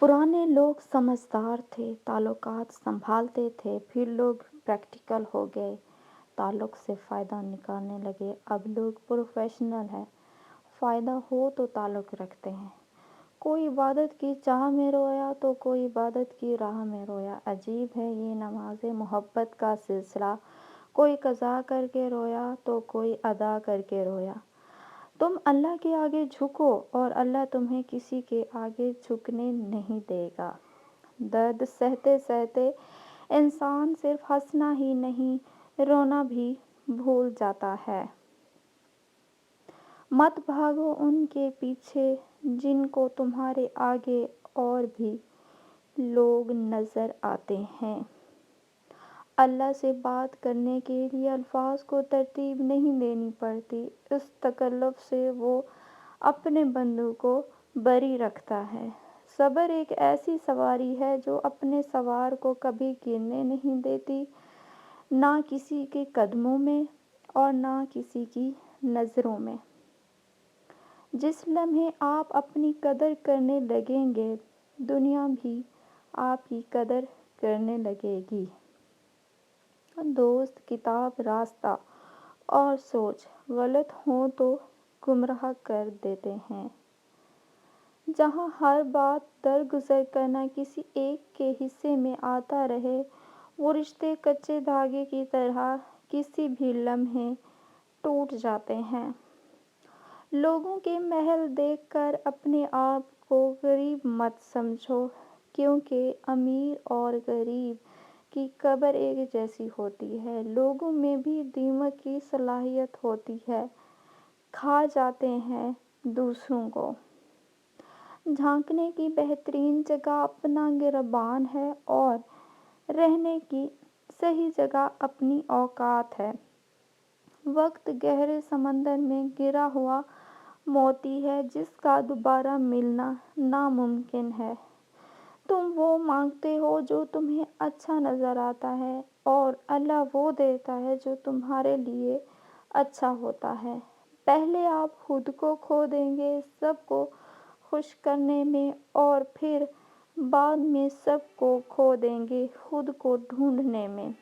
पुराने लोग समझदार थे, ताल्लुकात संभालते थे, फिर लोग प्रैक्टिकल हो गए, ताल्लुक से फ़ायदा निकालने लगे। अब लोग प्रोफेशनल हैं, फ़ायदा हो तो ताल्लुक रखते हैं। कोई इबादत की चाह में रोया तो कोई इबादत की राह में रोया। अजीब है ये नमाज़े मोहब्बत का सिलसिला, कोई क़ज़ा करके रोया तो कोई अदा करके रोया। तुम अल्लाह के आगे झुको और अल्लाह तुम्हें किसी के आगे झुकने नहीं देगा। दर्द सहते सहते इंसान सिर्फ हंसना ही नहीं, रोना भी भूल जाता है। मत भागो उनके पीछे जिनको तुम्हारे आगे और भी लोग नज़र आते हैं। अल्लाह से बात करने के लिए अल्फाज को तरतीब नहीं देनी पड़ती, इस तकल्लुफ़ से वो अपने बंदों को बरी रखता है। सब्र एक ऐसी सवारी है जो अपने सवार को कभी गिरने नहीं देती, ना किसी के कदमों में और ना किसी की नज़रों में। जिस लम्हे आप अपनी कदर करने लगेंगे, दुनिया भी आपकी कदर करने लगेगी। दोस्त, किताब, रास्ता और सोच गलत हो तो गुमराह कर देते हैं। जहाँ हर बात दरगुजर करना किसी एक के हिस्से में आता रहे, वो रिश्ते कच्चे धागे की तरह किसी भी लम्हे टूट जाते हैं। लोगों के महल देखकर अपने आप को गरीब मत समझो, क्योंकि अमीर और गरीब की कब्र एक जैसी होती है। लोगों में भी दीमक की सलाहियत होती है, खा जाते हैं दूसरों को। झांकने की बेहतरीन जगह अपना गिरबान है और रहने की सही जगह अपनी औकात है। वक्त गहरे समंदर में गिरा हुआ मोती है जिसका दोबारा मिलना नामुमकिन है। तुम वो मांगते हो जो तुम्हें अच्छा नज़र आता है और अल्लाह वो देता है जो तुम्हारे लिए अच्छा होता है। पहले आप खुद को खो देंगे सबको खुश करने में और फिर बाद में सबको खो देंगे खुद को ढूंढने में।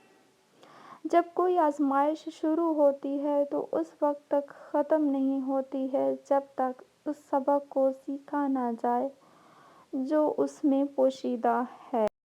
जब कोई आजमाइश शुरू होती है तो उस वक्त तक ख़त्म नहीं होती है जब तक उस सबक को सीखा ना जाए जो उसमें पोशीदा है।